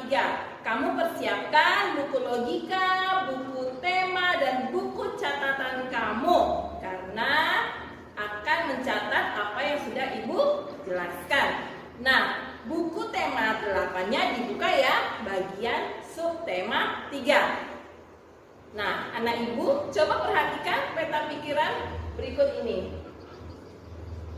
3. Kamu persiapkan buku logika, buku tema, dan buku catatan kamu karena akan mencatat apa yang sudah Ibu jelaskan. Nah, buku tema 8-nya dibuka ya, bagian subtema 3. Nah, anak Ibu coba perhatikan peta pikiran berikut ini.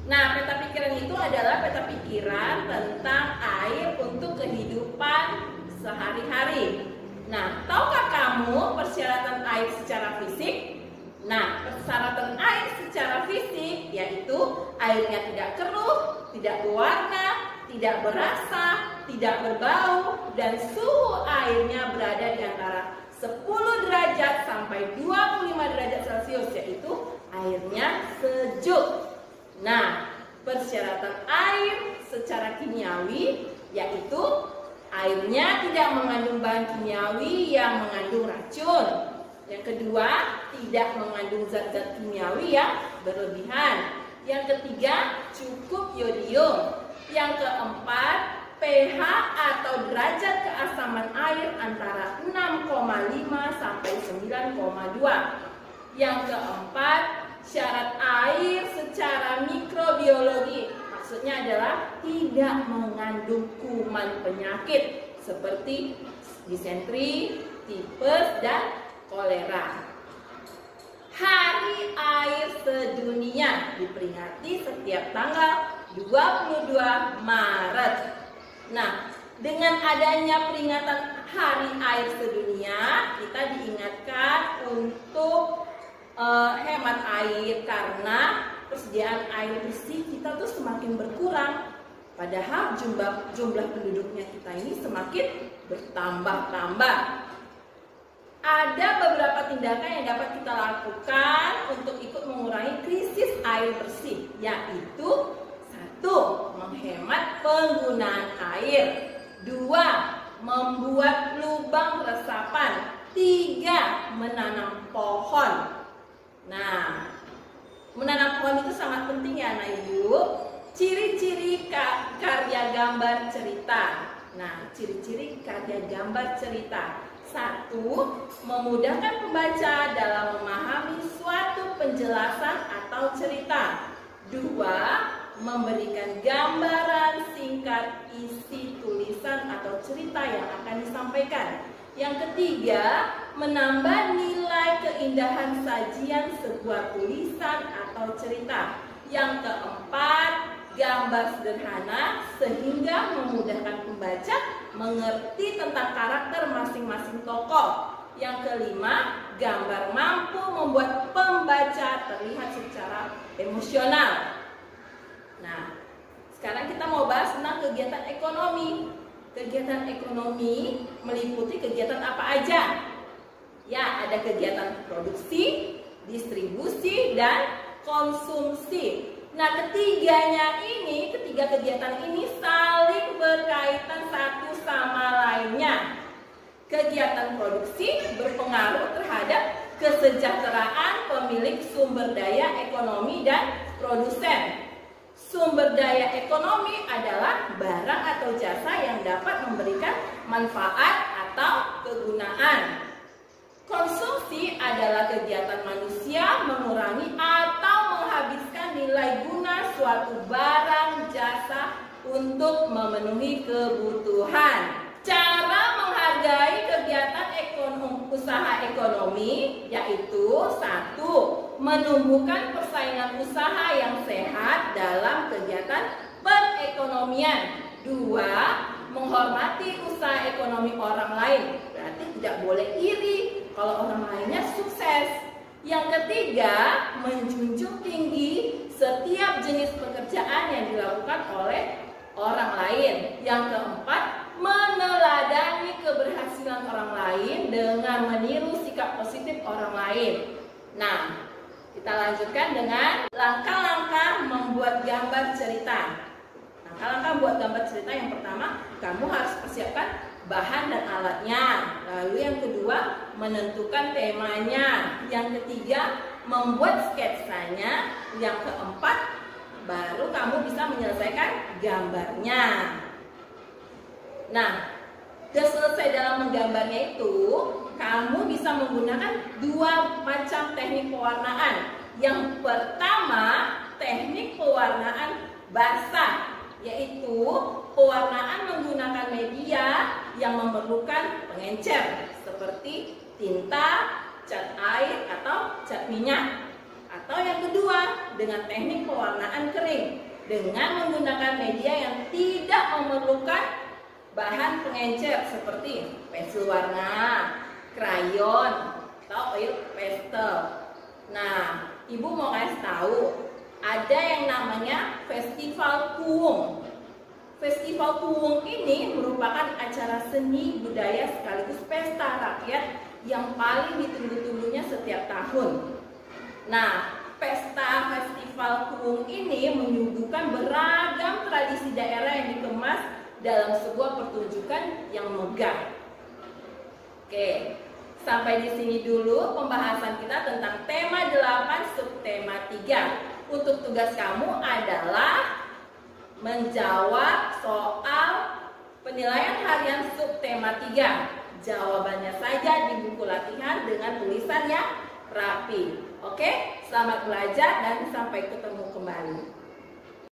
Nah, peta pikiran itu adalah peta pikiran tentang air untuk kehidupan sehari-hari. Nah, tahukah kamu persyaratan air secara fisik? Nah, persyaratan air secara fisik yaitu airnya tidak keruh, tidak berwarna, tidak berasa, tidak berbau, dan suhu airnya berada di antara 10 derajat sampai 25 derajat Celcius, yaitu airnya sejuk. Nah, persyaratan air secara kimiawi yaitu airnya tidak mengandung bahan kimiawi yang mengandung racun. Yang kedua, tidak mengandung zat-zat kimiawi yang berlebihan. Yang ketiga, cukup yodium. Yang keempat, pH atau derajat keasaman air antara 6,5 sampai 9,2. Yang keempat, syarat air secara mikrobiologi, maksudnya adalah tidak mengandung kuman penyakit seperti disentri, tipes, dan kolera. Hari Air Sedunia diperingati setiap tanggal 22 Maret. Nah, dengan adanya peringatan Hari Air Sedunia, kita diingatkan untuk hemat air karena persediaan air bersih kita tuh semakin berkurang. Padahal jumlah penduduknya kita ini semakin bertambah-tambah. Ada beberapa tindakan yang dapat kita lakukan untuk ikut mengurangi krisis air bersih, yaitu 1. Menghemat penggunaan air. 2. Membuat lubang resapan. 3. Menanam pohon. Nah, menanam pohon itu sangat penting ya anak ibu. Ciri-ciri karya gambar cerita. Nah, ciri-ciri karya gambar cerita. 1. Memudahkan pembaca dalam memahami suatu penjelasan atau cerita. 2. Memberikan gambaran singkat isi tulisan atau cerita yang akan disampaikan. Yang ketiga, menambah nilai keindahan sajian sebuah tulisan atau cerita. Yang keempat, gambar sederhana sehingga memudahkan pembaca mengerti tentang karakter masing-masing tokoh. Yang kelima, gambar mampu membuat pembaca terlihat secara emosional. Nah, sekarang kita mau bahas tentang kegiatan ekonomi. Kegiatan ekonomi meliputi kegiatan apa aja? Ya, ada kegiatan produksi, distribusi, dan konsumsi. Nah, ketiga kegiatan ini saling berkaitan satu sama lainnya. Kegiatan produksi berpengaruh terhadap kesejahteraan pemilik sumber daya ekonomi dan produsen. Sumber daya ekonomi adalah barang atau jasa yang dapat memberikan manfaat atau kegunaan. Konsumsi adalah kegiatan manusia mengurangi atau menghabiskan nilai guna suatu barang jasa untuk memenuhi kebutuhan. Cara menghargai kegiatan usaha ekonomi yaitu 1. Menumbuhkan persaingan usaha yang sehat dalam kegiatan perekonomian. 2. Menghormati usaha ekonomi orang lain. Berarti tidak boleh iri kalau orang lainnya sukses. Yang ketiga, menjunjung tinggi setiap jenis pekerjaan yang dilakukan oleh orang lain. Yang keempat, meneladani keberhasilan orang lain dengan meniru sikap positif orang lain. Nah, kita lanjutkan dengan langkah-langkah membuat gambar cerita. Langkah-langkah membuat gambar cerita yang pertama, kamu harus persiapkan bahan dan alatnya. Lalu yang kedua, menentukan temanya. Yang ketiga, membuat sketsanya. Yang keempat, baru kamu bisa menyelesaikan gambarnya. Nah, sudah selesai dalam menggambarnya itu, kamu bisa menggunakan dua macam teknik pewarnaan. Yang pertama, teknik pewarnaan basah, yaitu pewarnaan menggunakan media yang memerlukan pengencer seperti tinta, cat air, atau cat minyak. Atau yang kedua, dengan teknik pewarnaan kering dengan menggunakan media yang tidak memerlukan bahan pengencer seperti pensil warna, krayon, atau oil pastel. Nah, Ibu mau kasih tahu, ada yang namanya Festival Kuwung. Festival Kuwung ini merupakan acara seni budaya sekaligus pesta rakyat yang paling ditunggu-tunggunya setiap tahun. Nah, pesta Festival Kuwung ini menyuguhkan beragam tradisi daerah yang dikemas dalam sebuah pertunjukan yang megah. Oke, sampai di sini dulu pembahasan kita tentang tema 8 subtema 3. Untuk tugas kamu adalah menjawab soal penilaian harian subtema 3. Jawabannya saja di buku latihan dengan tulisan yang rapi. Oke, selamat belajar dan sampai ketemu kembali.